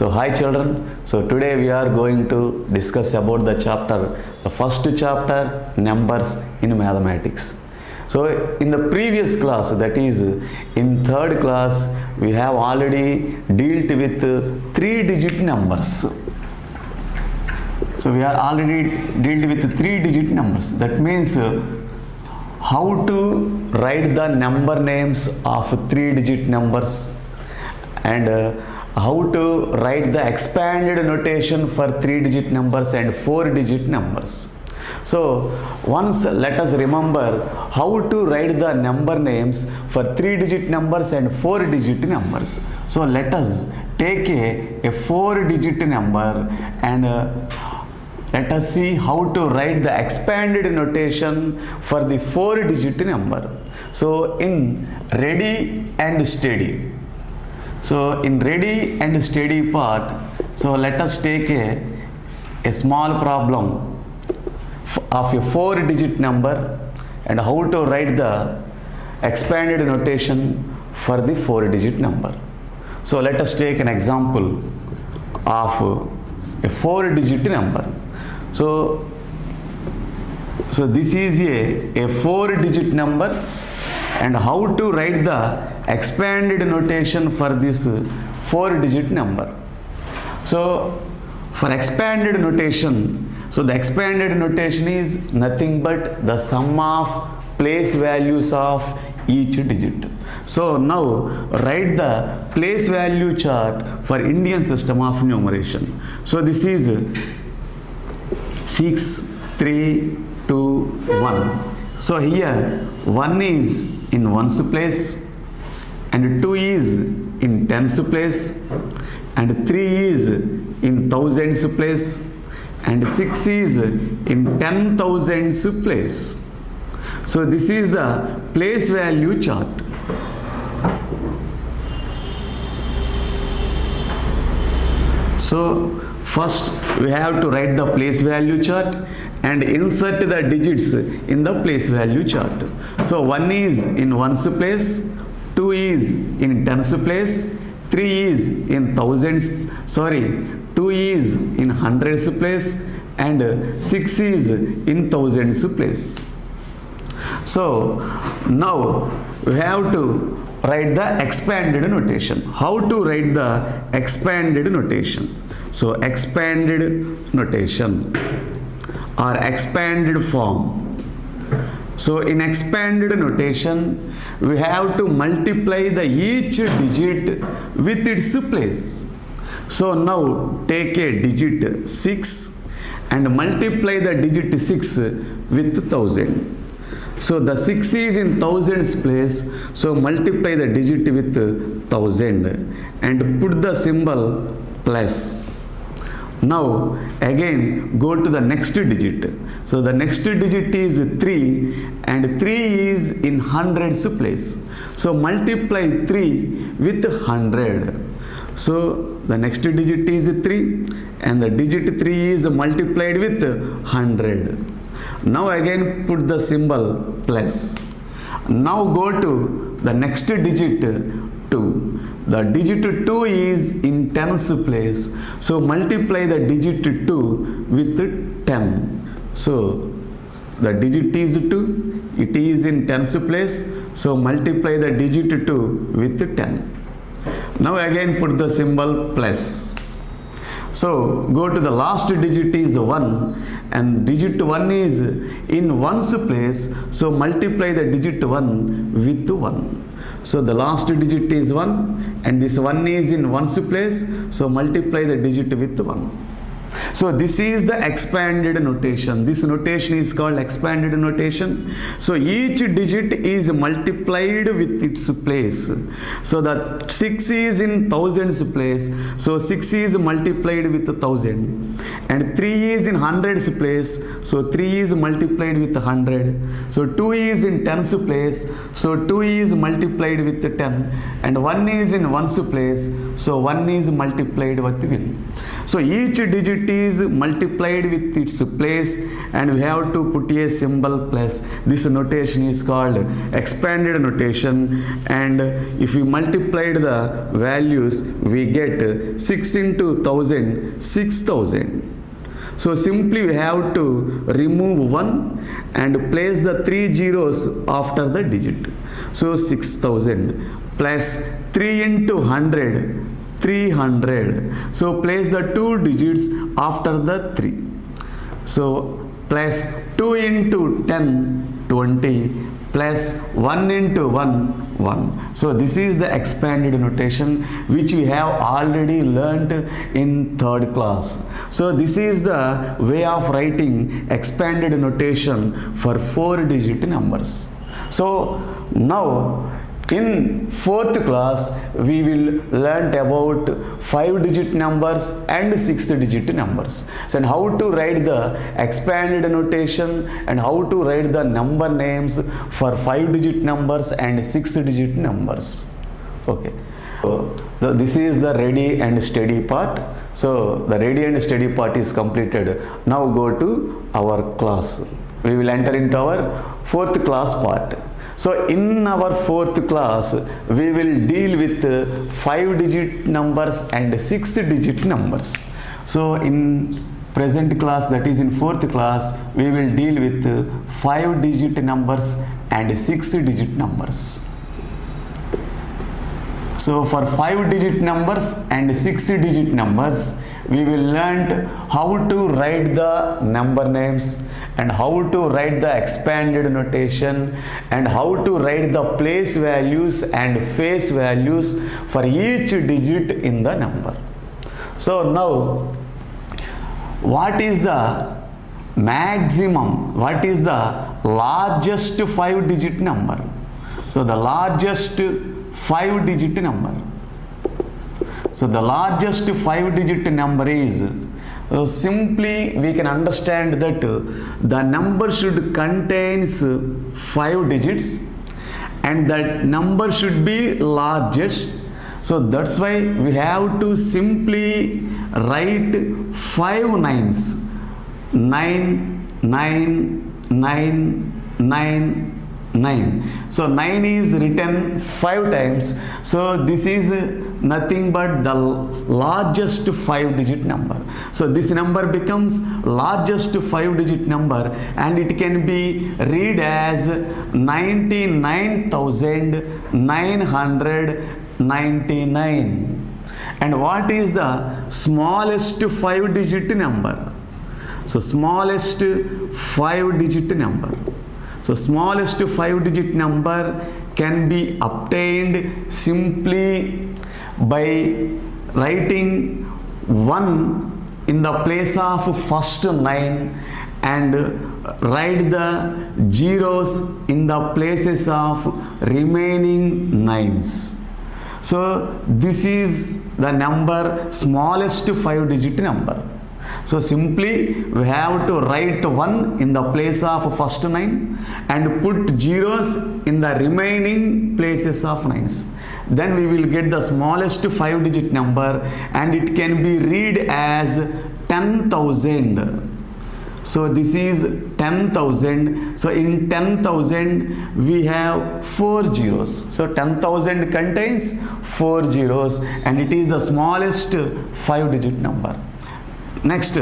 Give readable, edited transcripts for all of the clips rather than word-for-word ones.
So hi children, so today we are going to discuss about the first chapter, numbers in mathematics. So in the previous class, that is in third class, we have already dealt with 3-digit numbers. So we are already dealt with 3-digit numbers. That means how to write the number names of 3-digit numbers and how to write the expanded notation for 3-digit numbers and 4-digit numbers. So once let us remember how to write the number names for 3-digit numbers and 4-digit numbers. So let us take a 4-digit number and let us see how to write the expanded notation for the 4-digit number. So in ready and steady. So in ready and steady part, so let us take a small problem of a 4-digit number and how to write the expanded notation for the 4-digit number. So let us take an example of a 4-digit number. So this is a 4-digit number and how to write the expanded notation for this 4-digit number. So for expanded notation, so the expanded notation is nothing but the sum of place values of each digit. So now write the place value chart for Indian system of numeration. So this is 6, 3, 2, 1. So here 1 is in ones place and 2 is in tens place and 3 is in thousands place and 6 is in 10,000s place. So this is the place value chart. So first we have to write the place value chart and insert the digits in the place value chart. So 1 is in ones place, 2 is in tens place, 3 is in thousands, 2 is in hundreds place and 6 is in thousands place. So now we have to write the expanded notation. How to write the expanded notation? So expanded notation or expanded form. So in expanded notation, we have to multiply the each digit with its place. So now take a digit 6 and multiply the digit 6 with 1000. So the 6 is in thousands place, so multiply the digit with 1000 and put the symbol plus. Now again go to the next digit. So the next digit is 3 and 3 is in hundreds place. So multiply 3 with 100. So the next digit is 3 and the digit 3 is multiplied with 100. Now again put the symbol plus. Now go to the next digit 2. The digit 2 is in tens place. So multiply the digit 2 with 10. So the digit is 2. It is in tens place. So multiply the digit 2 with 10. Now again put the symbol plus. So go to the last digit is 1 and digit 1 is in ones place. So multiply the digit 1 with 1. So the last digit is 1 and this 1 is in ones place. So multiply the digit with 1. So this is the expanded notation. This notation is called expanded notation. So each digit is multiplied with its place. So the 6 is in thousands place. So 6 is multiplied with 1000 and 3 is in hundreds place. So 3 is multiplied with 100. So 2 is in tens place. So 2 is multiplied with 10 and 1 is in ones place. So 1 is multiplied with 1. So each digit is multiplied with its place, and we have to put a symbol plus. This notation is called expanded notation, and if we multiplied the values, we get 6 into 1000, 6000. So simply we have to remove 1 and place the 3 zeros after the digit. So 6000 plus 3 into 100, 300. So place the 2 digits after the 3. So plus 2 into 10, 20, plus 1 into 1, 1. So this is the expanded notation which we have already learnt in 3rd class. So this is the way of writing expanded notation for 4-digit numbers. So now in 4th class we will learn about 5-digit numbers and 6-digit numbers. So and how to write the expanded notation and how to write the number names for 5-digit numbers and 6-digit numbers. Okay. So this is the ready and steady part. So the ready and steady part is completed. Now go to our class. We will enter into our 4th class part. So in our 4th class, we will deal with 5-digit numbers and 6-digit numbers. So in present class, that is in 4th class, we will deal with 5-digit numbers and 6-digit numbers. So for 5-digit numbers and 6-digit numbers, we will learn how to write the number names and how to write the expanded notation and how to write the place values and face values for each digit in the number. So now, what is the maximum, what is the largest 5-digit number? So the largest 5-digit number. So the largest 5-digit number is, simply we can understand that the number should contains 5 digits and that number should be largest. So that's why we have to simply write 5 nines. 9, 9, 9, 9, 9. So 9 is written 5 times. So this is nothing but the largest 5-digit number. So this number becomes largest 5-digit number and it can be read as 99,999. And what is the smallest 5-digit number? So smallest 5-digit number. So smallest 5-digit number can be obtained simply by writing 1 in the place of first 9 and write the zeros in the places of remaining 9s. So this is the number smallest 5-digit number. So simply we have to write 1 in the place of first 9 and put zeros in the remaining places of 9s. Then we will get the smallest 5-digit number and it can be read as 10,000. So this is 10,000. So in 10,000 we have 4 zeros. So 10,000 contains 4 zeros and it is the smallest 5-digit number. Next,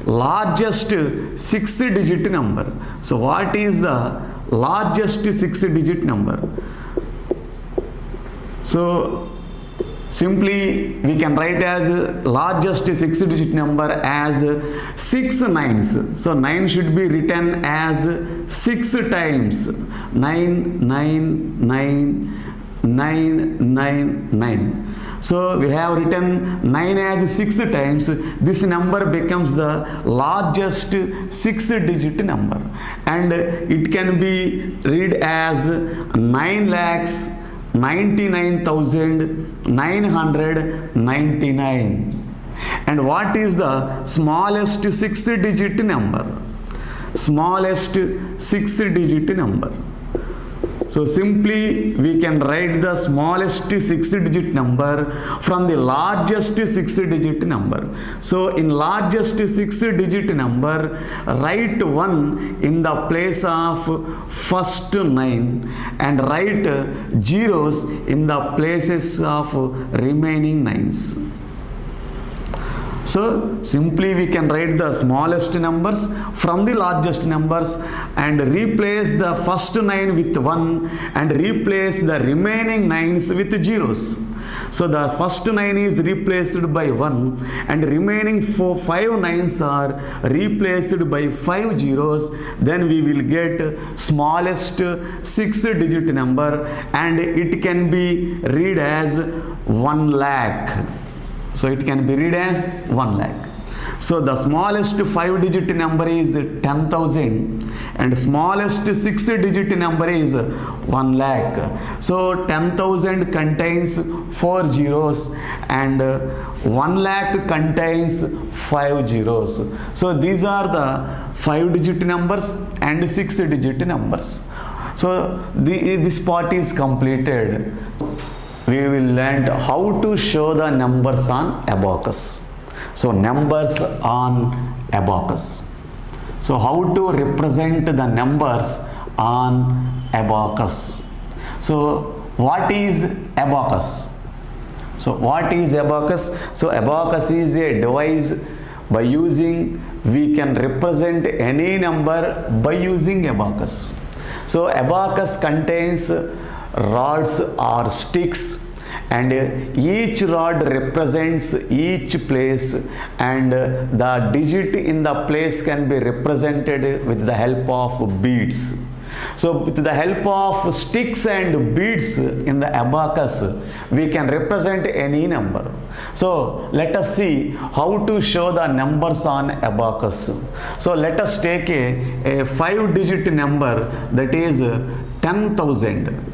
largest 6-digit number. So what is the largest 6-digit number? So simply we can write as largest 6-digit number as 6 nines. So 9 should be written as 6 times. 9, 9, 9, 9, 9, 9. So we have written 9 as 6 times. This number becomes the largest 6-digit number and it can be read as 9,99,999. And what is the smallest 6-digit number? Smallest 6-digit number. So simply we can write the smallest 6-digit number from the largest 6-digit number. So in largest 6-digit number, write 1 in the place of first 9 and write zeros in the places of remaining 9s. So simply we can write the smallest numbers from the largest numbers and replace the first 9 with 1 and replace the remaining 9s with zeros. So the first 9 is replaced by 1 and remaining 5 9s are replaced by 5 zeros. Then we will get smallest 6-digit number and it can be read as 1 lakh. So it can be read as 1 lakh. So the smallest 5-digit number is 10,000 and smallest 6-digit number is 1 lakh. So 10,000 contains 4 zeros and 1 lakh contains 5 zeros. So these are the 5-digit numbers and 6-digit numbers. So this part is completed. We will learn how to show the numbers on abacus. So numbers on abacus. So how to represent the numbers on abacus. So what is abacus? So what is abacus? So abacus is a device by using we can represent any number by using abacus. So abacus contains rods or sticks and each rod represents each place and the digit in the place can be represented with the help of beads. So with the help of sticks and beads in the abacus we can represent any number. So let us see how to show the numbers on abacus. So let us take a 5-digit number, that is 10,000.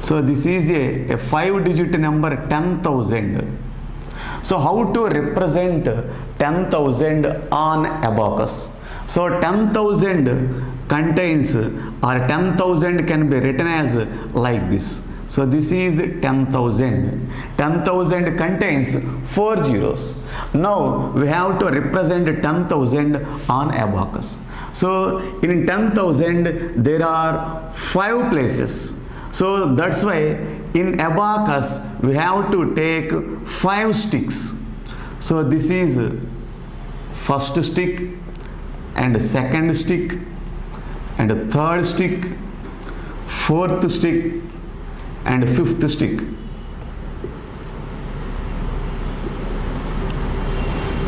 So this is a 5-digit number 10,000. So how to represent 10,000 on abacus? So 10,000 contains or 10,000 can be written as like this. So this is 10,000. 10,000 contains 4 zeros. Now we have to represent 10,000 on abacus. So in 10,000 there are 5 places. So that's why in abacus we have to take 5 sticks. So this is first stick and second stick and third stick, fourth stick and fifth stick.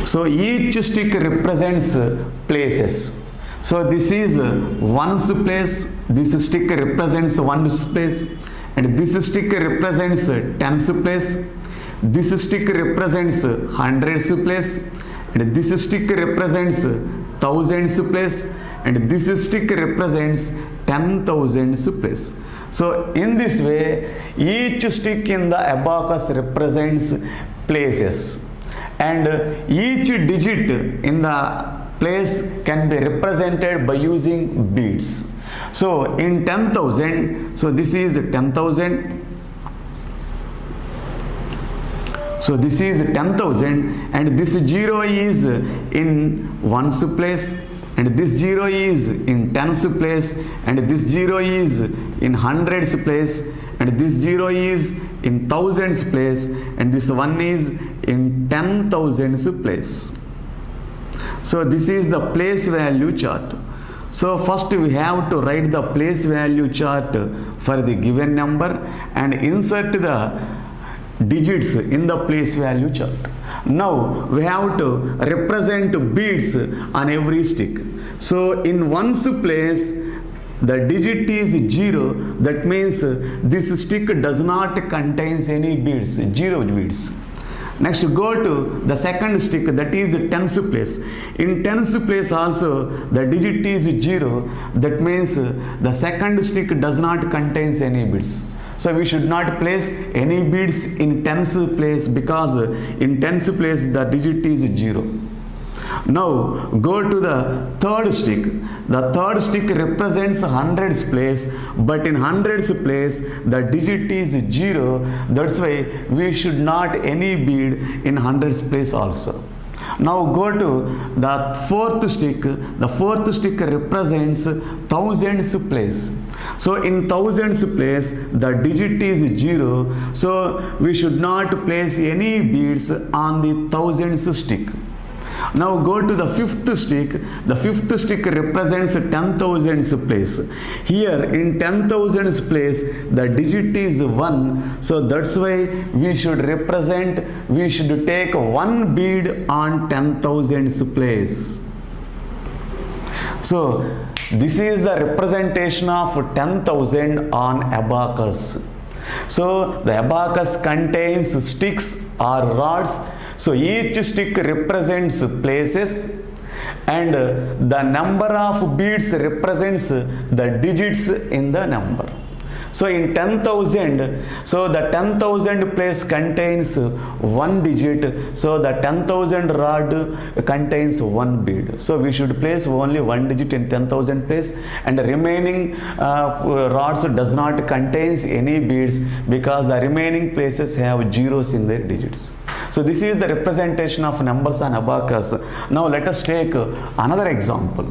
So each stick represents places. So this is ones place, this stick represents ones place and this stick represents tens place, this stick represents hundreds place and this stick represents thousands place and this stick represents 10,000s place. So in this way each stick in the abacus represents places and each digit in the place can be represented by using beads. So in 10,000, so this is 10,000. So this is 10,000 and this 0 is in ones place and this 0 is in tens place and this 0 is in hundreds place and this 0 is in thousands place and this 1 is in 10,000s place. So this is the place value chart. So first we have to write the place value chart for the given number and insert the digits in the place value chart. Now we have to represent beads on every stick. So in ones place the digit is 0, that means this stick does not contains any beads, 0 beads. Next go to the second stick, that is the tens place. In tens place also the digit is 0, that means the second stick does not contains any beads. So we should not place any beads in tens place because in tens place the digit is 0. Now go to the third stick. The third stick represents hundreds place, but in hundreds place the digit is 0. That's why we should not any bead in hundreds place also. Now go to the fourth stick. The fourth stick represents thousands place. So in thousands place the digit is 0. So we should not place any beads on the thousands stick. Now go to the fifth stick. The fifth stick represents 10,000s place. Here in 10,000s place the digit is 1. So that's why we should take one bead on 10,000s place. So this is the representation of 10,000 on abacus. So the abacus contains sticks or rods. So each stick represents places and the number of beads represents the digits in the number. So in 10,000, so the 10,000 place contains one digit. So the 10,000 rod contains one bead. So we should place only one digit in 10,000 place, and the remaining rods does not contains any beads because the remaining places have zeros in their digits. So this is the representation of numbers on abacus. Now let us take another example.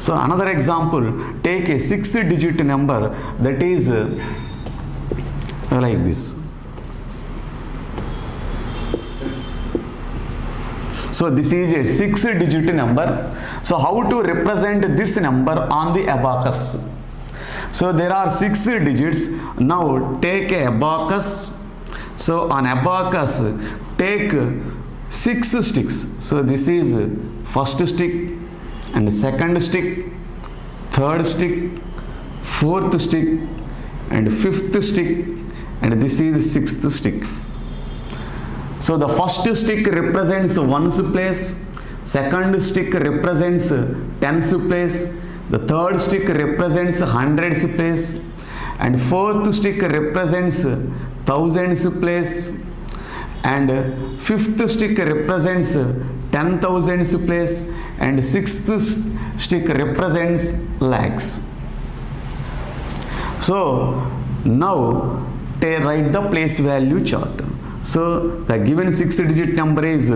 So another example, take a 6-digit number that is like this. So this is a 6-digit number. So how to represent this number on the abacus? So there are 6 digits. Now take a abacus. So on abacus take 6 sticks. So this is first stick and second stick, third stick, fourth stick and fifth stick, and this is sixth stick. So the first stick represents ones place, second stick represents tens place, the third stick represents hundreds place, and fourth stick represents thousands place, and fifth stick represents 10,000s place, and sixth stick represents lakhs. So now write the place value chart. So the given 6-digit number is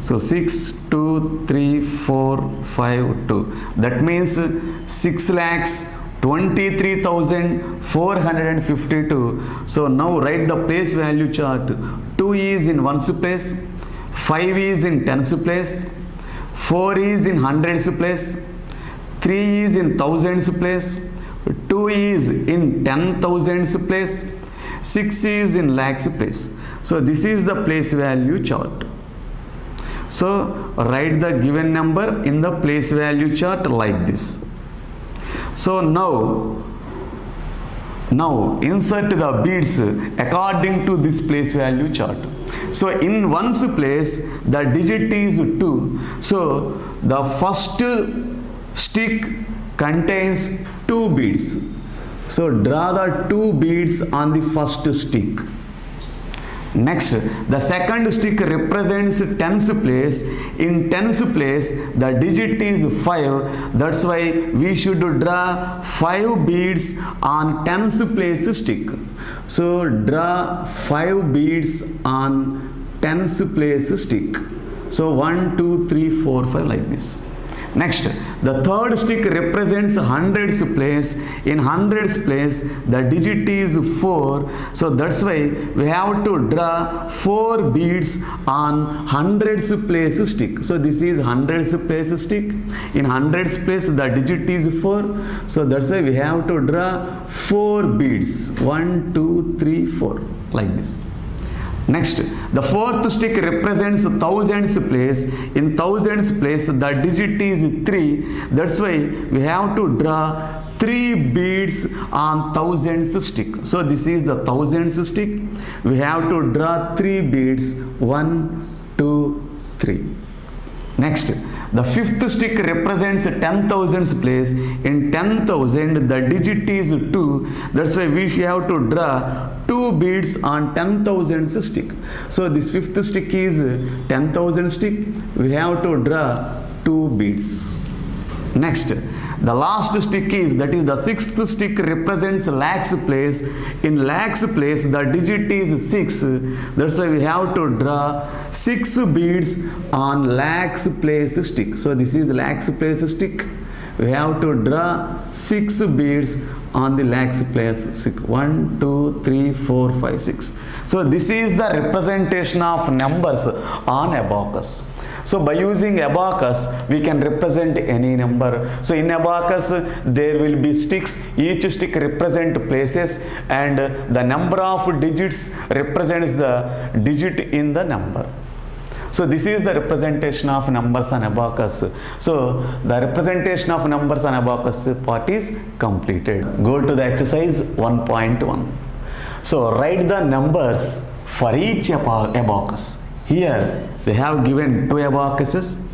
6, 2, 3, 4, 5, 2. That means 6,23,452. So now write the place value chart. 2 is in ones place, 5 is in tens place, 4 is in hundreds place, 3 is in thousands place, 2 is in 10,000s place, 6 is in lakhs place. So this is the place value chart. So write the given number in the place value chart like this. So now insert the beads according to this place value chart. So in ones place the digit is 2. So the first stick contains 2 beads. So draw the 2 beads on the first stick. Next, the second stick represents tens place. In tens place the digit is 5. That's why we should draw 5 beads on tens place stick. So draw 5 beads on tens place stick. So 1, 2, 3, 4, 5 like this. Next, the third stick represents hundreds place. In hundreds place the digit is 4. So that's why we have to draw 4 beads on hundreds place stick. So this is hundreds place stick. In hundreds place the digit is 4. So that's why we have to draw 4 beads. 1, 2, 3, 4 like this. Next, the fourth stick represents thousands place. In thousands place the digit is 3. That's why we have to draw 3 beads on thousands stick. So this is the thousands stick. We have to draw 3 beads. 1, 2, 3. Next, The fifth stick represents 10,000's place. In 10,000, the digit is 2. That's why we have to draw 2 beads on 10,000's stick. So this fifth stick is 10,000 stick. We have to draw 2 beads. Next, the last stick is, that is the sixth stick represents lakhs place. In lakhs place, the digit is 6. That's why we have to draw 6 beads on lakhs place stick. So this is lakhs place stick. We have to draw 6 beads on the lakhs place stick. 1, 2, 3, 4, 5, 6. So this is the representation of numbers on abacus. So by using abacus, we can represent any number. So in abacus, there will be sticks. Each stick represent places, and the number of digits represents the digit in the number. So this is the representation of numbers on abacus. So the representation of numbers on abacus part is completed. Go to the exercise 1.1. So write the numbers for each abacus. Here they have given 2 abacuses.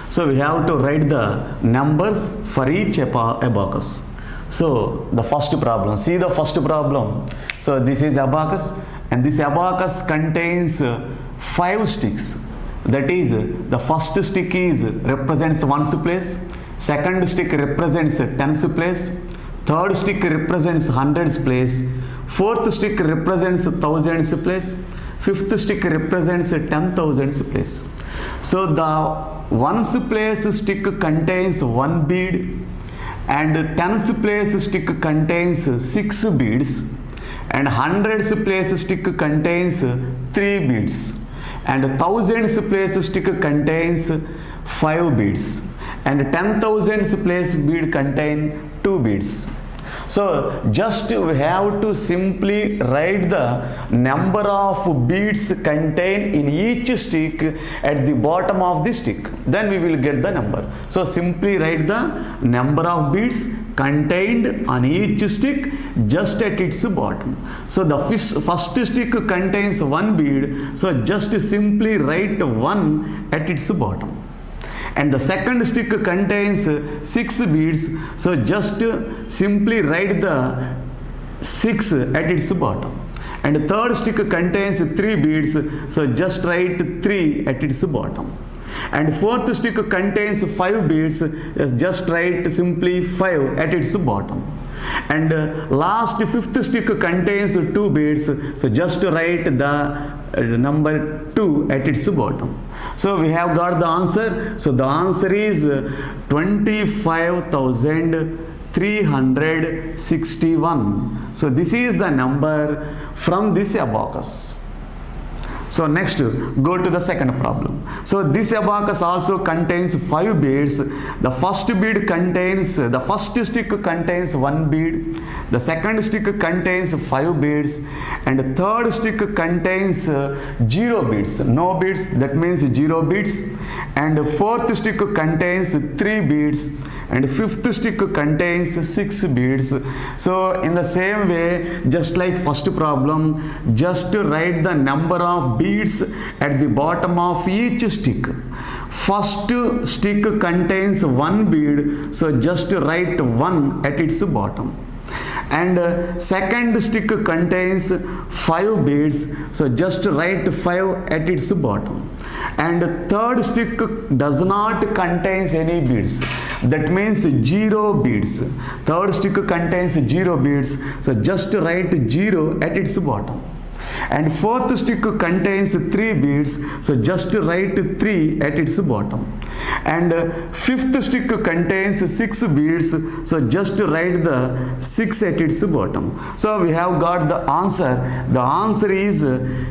So we have to write the numbers for each abacus. So the first problem, see the first problem. So this is abacus, and this abacus contains 5 sticks. That is, the first stick is represents ones place, second stick represents tens place, third stick represents hundreds place, fourth stick represents thousands place, fifth stick represents 10,000's place. So the ones place stick contains 1 bead, and tens place stick contains 6 beads, and hundreds place stick contains 3 beads, and thousands place stick contains 5 beads, and 10,000's place bead contain 2 beads. So just we have to simply write the number of beads contained in each stick at the bottom of the stick. Then we will get the number. So simply write the number of beads contained on each stick just at its bottom. So the first stick contains 1 bead. So just simply write 1 at its bottom. And the second stick contains 6 beads, so just simply write the 6 at its bottom. And the third stick contains 3 beads, so just write 3 at its bottom. And fourth stick contains 5 beads, just write simply 5 at its bottom. And last fifth stick contains 2 beads, so just write the number 2 at its bottom. So we have got the answer. So the answer is 25,361. So this is the number from this abacus. So next, go to the second problem. So this abacus also contains 5 beads. The first stick contains 1 bead. The second stick contains 5 beads. And the third stick contains 0 beads. No beads, that means 0 beads. And the fourth stick contains 3 beads. And fifth stick contains 6 beads. So in the same way, just like first problem, just write the number of beads at the bottom of each stick. First stick contains 1 bead, so just write 1 at its bottom. And second stick contains 5 beads, so just write 5 at its bottom. And third stick does not contains any beads, that means 0 beads. Third stick contains 0 beads, so just write 0 at its bottom. And fourth stick contains 3 beads, so just write 3 at its bottom. And fifth stick contains 6 beads, so just write the 6 at its bottom. So we have got the answer. The answer is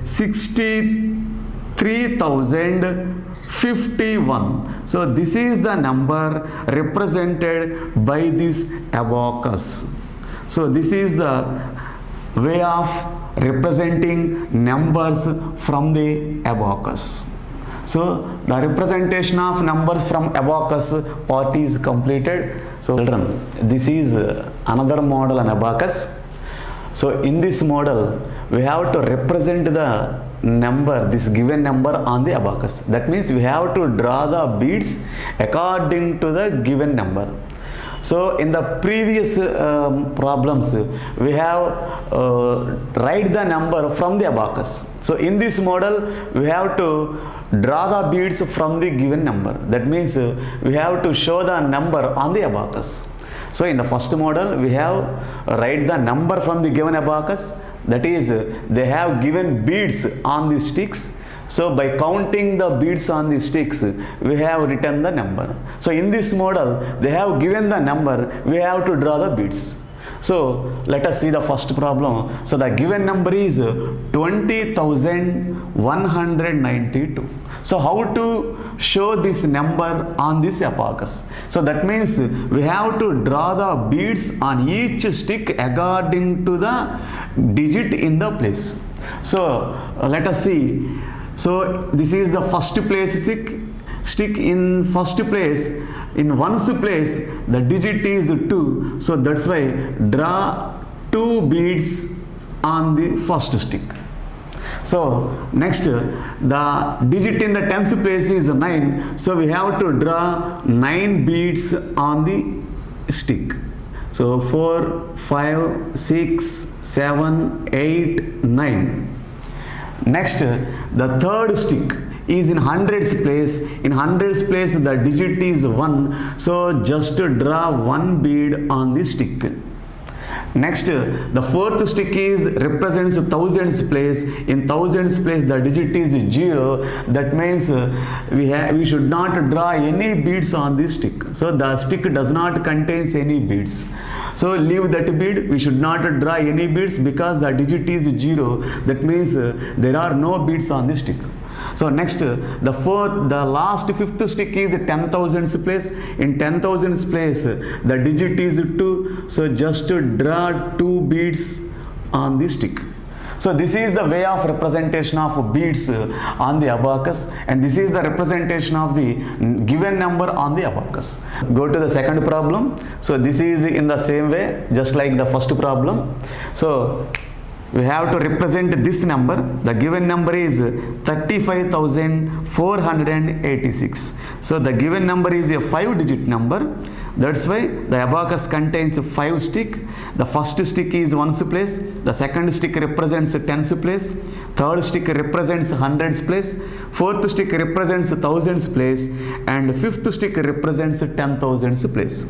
63,051. So this is the number represented by this abacus. So this is the way of representing numbers from the abacus. So the representation of numbers from abacus part is completed. So children, this is another model on abacus. So in this model, we have to represent the number, this given number on the abacus. That means we have to draw the beads according to the given number. So in the previous problems, we have write the number from the abacus. So in this model, we have to draw the beads from the given number. That means we have to show the number on the abacus. So in the first model, we have write the number from the given abacus. That is, they have given beads on the sticks. So by counting the beads on the sticks, we have written the number. So in this model, they have given the number, we have to draw the beads. So let us see the first problem. So the given number is 20,192. So how to show this number on this abacus? So that means we have to draw the beads on each stick according to the digit in the place. So let us see. So this is the first place stick in first place. In ones place, the digit is 2. So that's why draw 2 beads on the first stick. So next, the digit in the tens place is 9. So we have to draw 9 beads on the stick. So 4, 5, 6, 7, 8, 9. Next, the third stick is in hundreds place. In hundreds place, the digit is 1. So just draw 1 bead on the stick. Next, the fourth stick is represents thousands place. In thousands place, the digit is 0. That means we should not draw any beads on this stick. So the stick does not contain any beads. So leave that bead. We should not draw any beads because the digit is 0. That means there are no beads on this stick. So next, the last fifth stick is 10,000s place. In 10,000s place, the digit is 2. So just draw 2 beads on the stick. So this is the way of representation of beads on the abacus, and this is the representation of the given number on the abacus. Go to the second problem. So this is in the same way, just like the first problem. So we have to represent this number. The given number is 35,486. So the given number is a 5-digit number. That's why the abacus contains 5 stick. The first stick is ones place. The second stick represents tens place. Third stick represents hundreds place. Fourth stick represents thousands place. And fifth stick represents 10,000s place.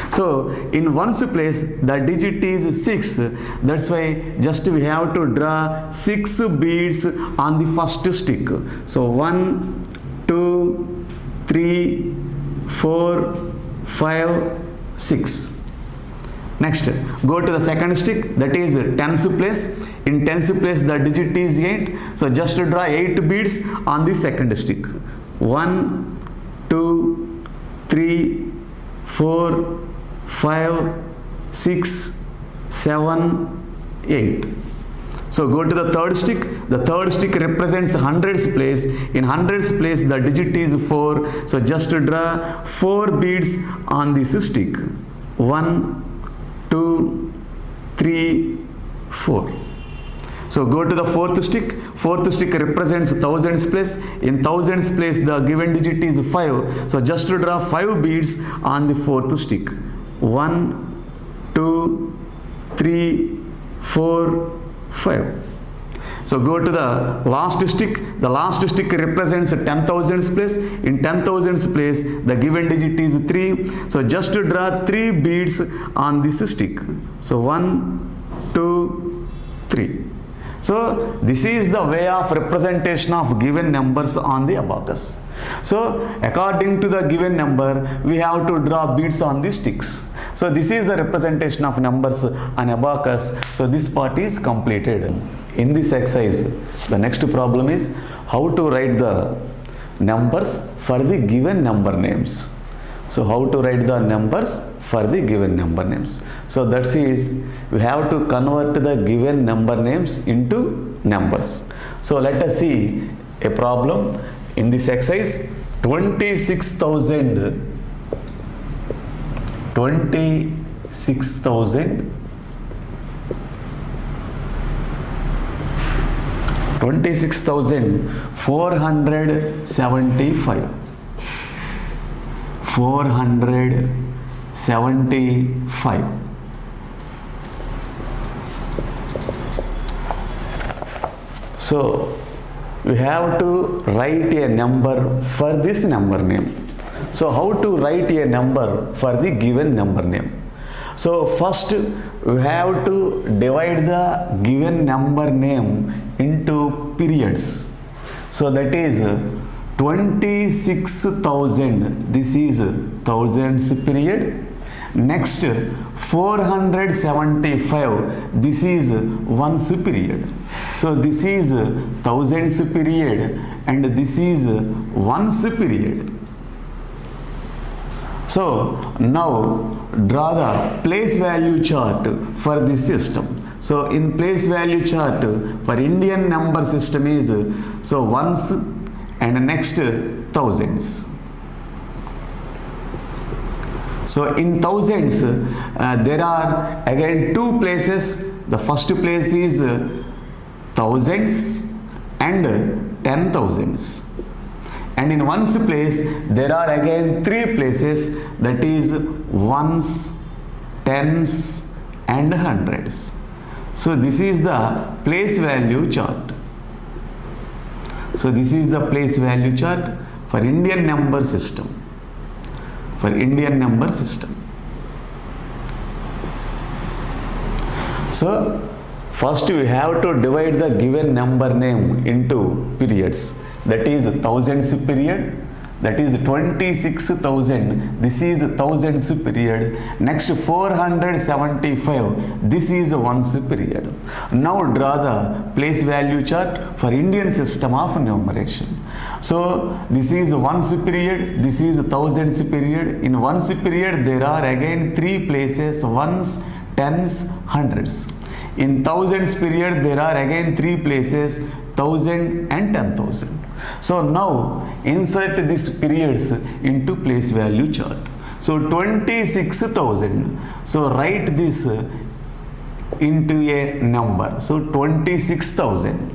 So in ones place, the digit is 6. That's why just we have to draw 6 beads on the first stick. So 1, 2, 3, 4, 5, 6. Next, go to the second stick, that is tens place. In tens place, the digit is 8. So just draw 8 beads on the second stick. 1, 2, 3, 4, 5, 6, 7, 8. So go to the third stick. The third stick represents hundreds place. In hundreds place, the digit is 4. So just draw 4 beads on this stick. 1, 2, 3, 4. So go to the fourth stick. Fourth stick represents thousands place. In thousands place, the given digit is 5. So just draw 5 beads on the fourth stick. 1, 2, 3, 4, 5. So go to the last stick. The last stick represents 10,000s place. In 10,000s place, the given digit is 3. So just draw 3 beads on this stick. So 1, 2, 3. So this is the way of representation of given numbers on the abacus. So according to the given number, we have to draw beads on the sticks. So this is the representation of numbers on abacus. So this part is completed. In this exercise, the next problem is how to write the numbers for the given number names. So how to write the numbers for the given number names. So that is, we have to convert the given number names into numbers. So let us see a problem in this exercise. 26,000 26,475. 475. So we have to write a number for this number name. So how to write a number for the given number name? So first we have to divide the given number name into periods. So that is 26,000, this is thousands period. Next 475, this is ones period. So this is thousands period and this is ones period. So now draw the place value chart for this system. So in place value chart for Indian number system is so ones and next thousands. So in thousands there are again two places. The first place is thousands and 10,000s. And in ones place there are again three places, that is ones, tens and hundreds. So this is the place value chart. So this is the place value chart for Indian number system. For Indian number system. So first we have to divide the given number name into periods. That is thousands period, that is 26,000, this is thousands period. Next 475, this is ones period. Now draw the place value chart for Indian system of numeration. So this is ones period, this is thousands period. In ones period there are again three places, ones, tens, hundreds. In thousands period there are again three places, 1,000 and 10,000. So now insert these periods into place value chart. So 26,000. So write this into a number. So 26,000.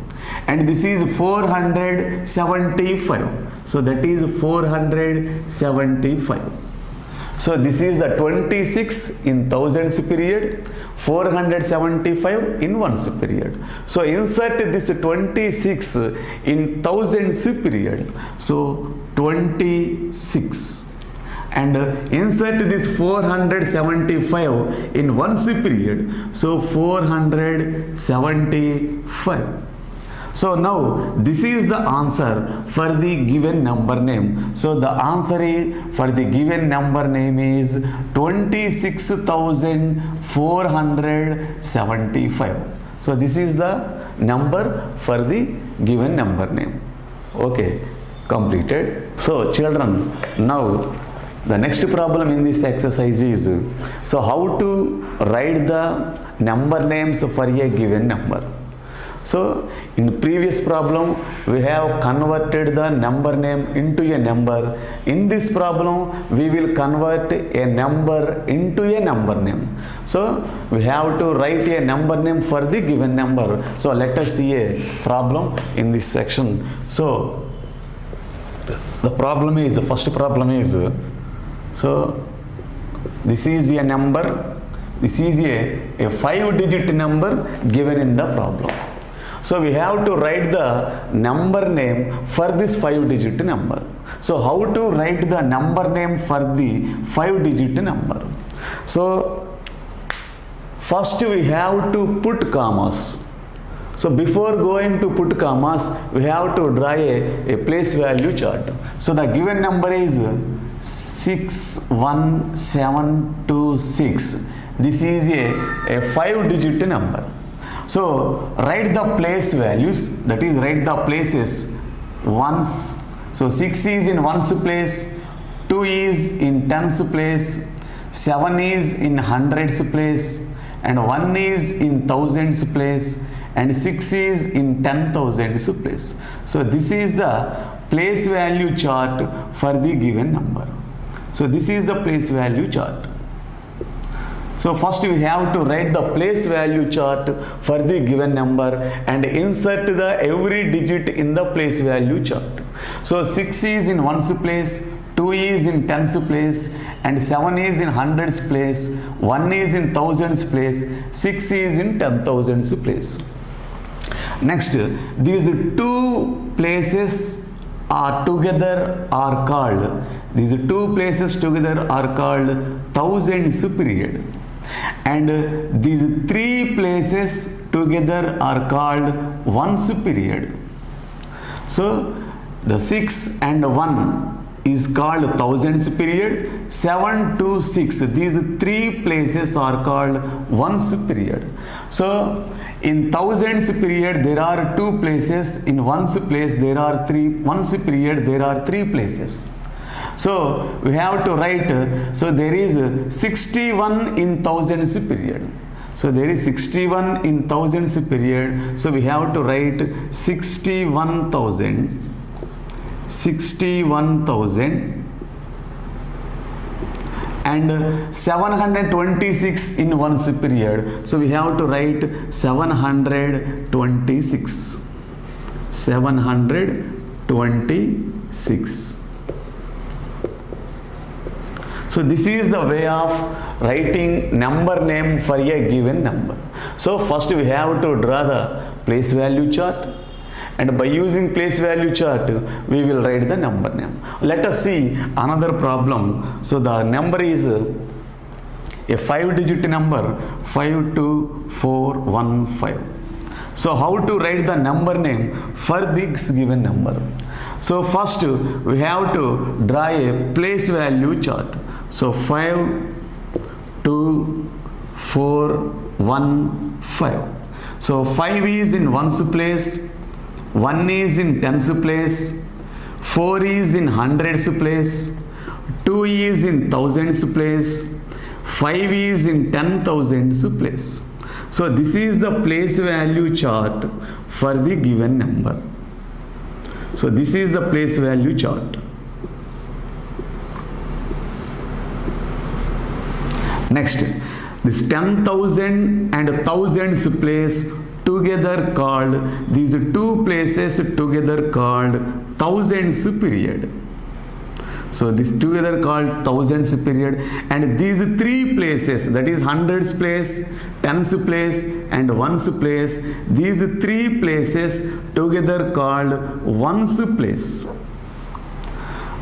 And this is 475. So that is 475. So this is the 26 in thousands period, 475 in ones period. So insert this 26 in thousands period. So 26. And insert this 475 in ones period. So 475. So now this is the answer for the given number name. So the answer for the given number name is 26,475. So this is the number for the given number name. Okay, completed. So children, now the next problem in this exercise is, so how to write the number names for a given number. So in previous problem we have converted the number name into a number. In this problem we will convert a number into a number name. So we have to write a number name for the given number. So let us see a problem in this section. So the problem is, the first problem is, so this is a number, this is a 5-digit number given in the problem. So we have to write the number name for this 5-digit number. So how to write the number name for the 5-digit number? So first we have to put commas. So before going to put commas, we have to draw a place value chart. So the given number is 61726. This is a 5-digit number. So write the place values, that is write the places ones. So 6 is in ones place, 2 is in tens place, 7 is in hundreds place, and 1 is in thousands place, and 6 is in 10,000s place. So this is the place value chart for the given number. So this is the place value chart. So first we have to write the place value chart for the given number and insert the every digit in the place value chart. So 6 is in ones place, 2 is in tens place, and 7 is in hundreds place, 1 is in thousands place, 6 is in 10,000s place. Next, these two places are together are called, these two places together are called thousands period. And these three places together are called ones period. So the 6 and 1 is called thousands period. 7 to 6, these three places are called ones period. So in thousands period there are two places, in ones place there are three, ones period there are three places. So we have to write, so there is 61 in thousands period. So there is 61 in thousands period. So we have to write 61,000 and 726 in ones period. So we have to write 726. So this is the way of writing number name for a given number. So first we have to draw the place value chart, and by using place value chart we will write the number name. Let us see another problem. So the number is a 5-digit number, 52415. So how to write the number name for this given number? So first we have to draw a place value chart. So 52415. So 5 is in ones place, 1 is in tens place, 4 is in hundreds place, 2 is in thousands place, 5 is in 10,000s place. So this is the place value chart for the given number. So this is the place value chart. Next, this 10,000 and thousands place together called, these two places together called thousands period. So this together called thousands period, and these three places, that is hundreds place, tens place and ones place, these three places together called ones place.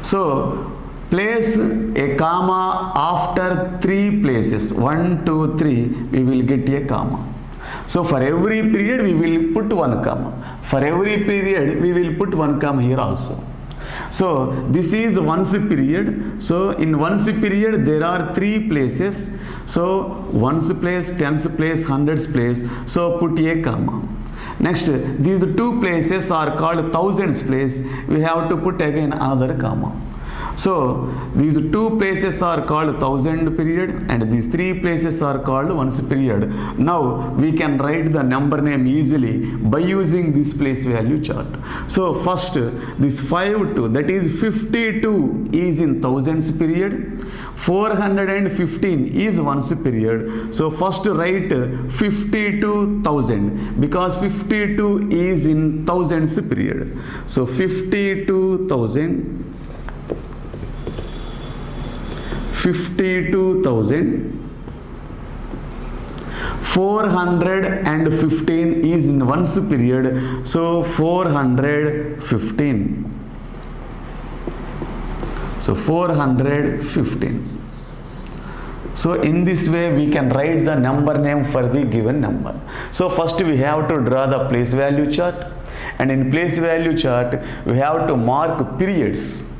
So place a comma after three places, 1, 2, 3, we will get a comma. So for every period we will put one comma. For every period we will put one comma here also. So this is ones period. So in ones period there are three places. So ones place, tens place, hundreds place. So put a comma. Next, these two places are called thousands place. We have to put again another comma. So these two places are called thousand period and these three places are called ones period. Now we can write the number name easily by using this place value chart. So first this 52, that is 52 is in thousands period, 415 is ones period. So first write 52,000 because 52 is in thousands period. So 52,000 415 is in ones period. So 415. So 415. So in this way we can write the number name for the given number. So first we have to draw the place value chart, and in place value chart we have to mark periods.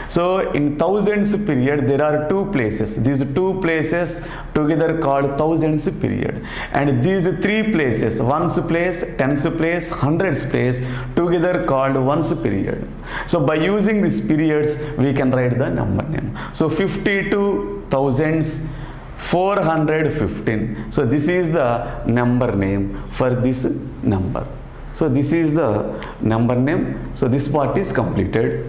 So in thousands period there are two places. These two places together called thousands period, and these three places, ones place, tens place, hundreds place, together called ones period. So by using these periods we can write the number name. So 52,415. So this is the number name for this number. So this is the number name. So this part is completed.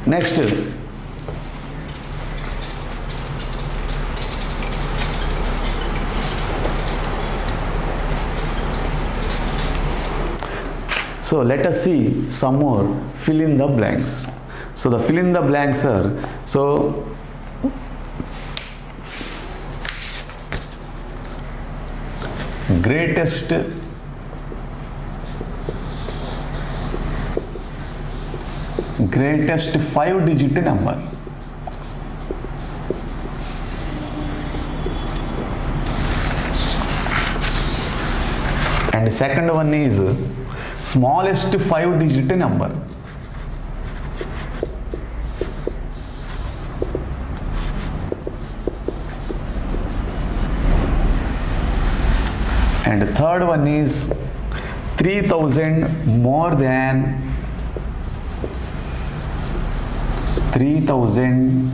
Next, So let us see some more fill in the blanks. So the fill in the blanks are, so greatest greatest 5-digit number. And second one is smallest 5-digit number. And third one is 3000 more than 3000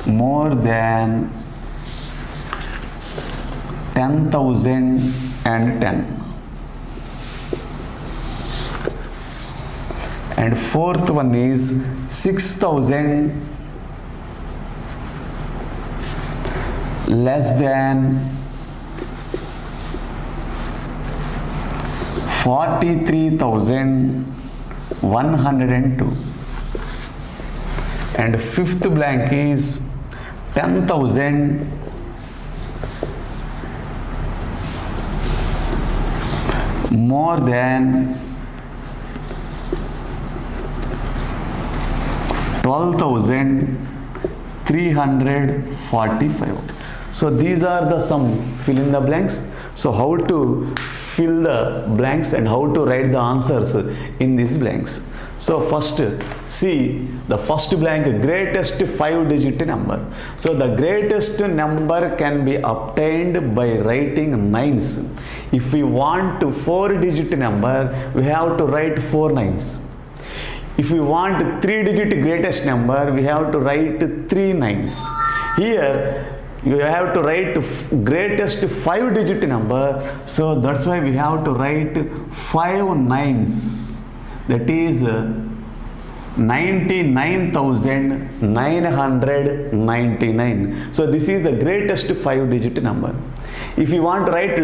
more than 10,010. And fourth one is 6,000 less than 43,102. And fifth blank is 10,000 more than 12,345. So these are the some fill in the blanks. So how to fill the blanks and how to write the answers in these blanks. So first, see the first blank, greatest 5-digit number. So the greatest number can be obtained by writing nines. If we want 4-digit number, we have to write 4 nines. If we want 3-digit greatest number, we have to write 3 nines. Here, you have to write greatest 5-digit number. So that's why we have to write 5 nines. That is 99,999. So this is the greatest 5-digit number. If you want to write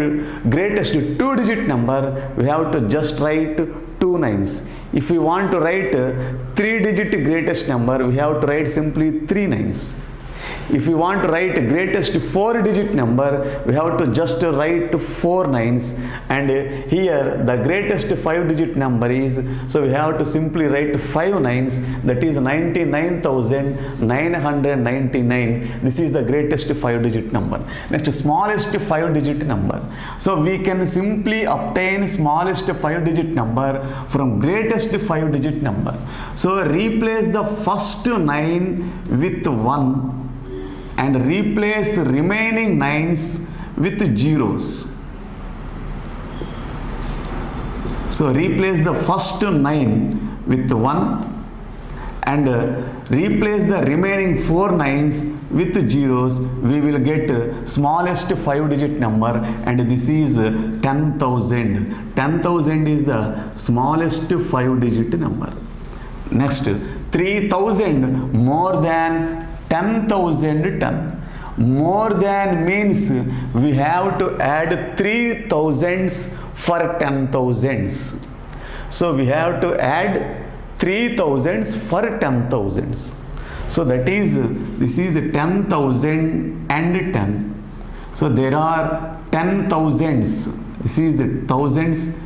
greatest 2-digit number, we have to just write 2 nines. If we want to write 3-digit greatest number, we have to write simply 3 nines. If we want to write greatest 4-digit number, we have to just write 4 nines. And here the greatest 5-digit number is, so we have to simply write 5 nines, that is 99,999. This is the greatest 5-digit number. Next, smallest 5-digit number. So we can simply obtain smallest 5-digit number from greatest 5-digit number. So replace the first 9 with 1 and replace remaining 9s with zeros. So replace the first 9 with 1 and replace the remaining 4 9s with zeros. We will get smallest 5-digit number, and this is 10,000. 10,000 is the smallest 5-digit number. Next, 3,000 more than 10,010. More than means we have to add 3 thousands for 10 thousands. So we have to add 3 thousands for 10 thousands. So that is, this is 10,000 and 10. So there are 10 thousands. This is thousands.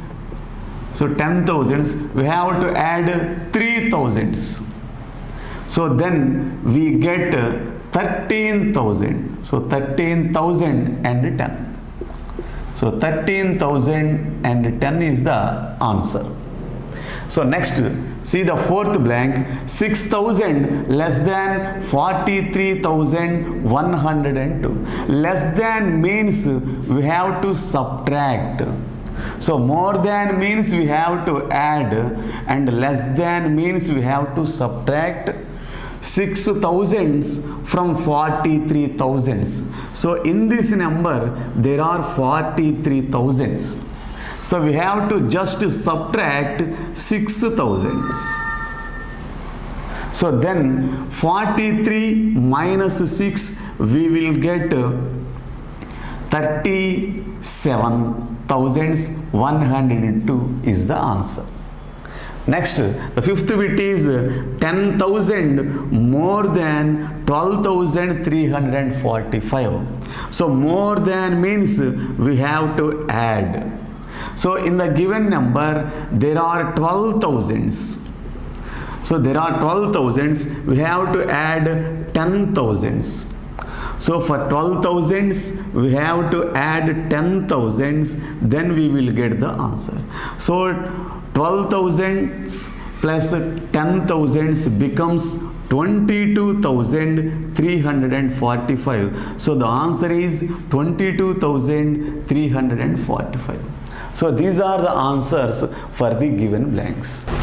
So 10 thousands. We have to add 3 thousands. So then we get 13,000. So 13,010. So 13,010 is the answer. So next, see the fourth blank, 6,000 less than 43,102. Less than means we have to subtract. So more than means we have to add, and less than means we have to subtract 6 thousands from 43 thousands. So in this number there are 43 thousands. So we have to just subtract 6 thousands. So then 43 minus 6, we will get 37. thousands, 102 is the answer. Next, the fifth bit is 10,000 more than 12,345. So more than means we have to add. So in the given number there are 12 thousands. So there are 12 thousands, we have to add 10 thousands. So for 12 thousands we have to add 10 thousands, then we will get the answer. So 12 thousands plus 10 thousands becomes 22,345. So the answer is 22,345. So these are the answers for the given blanks.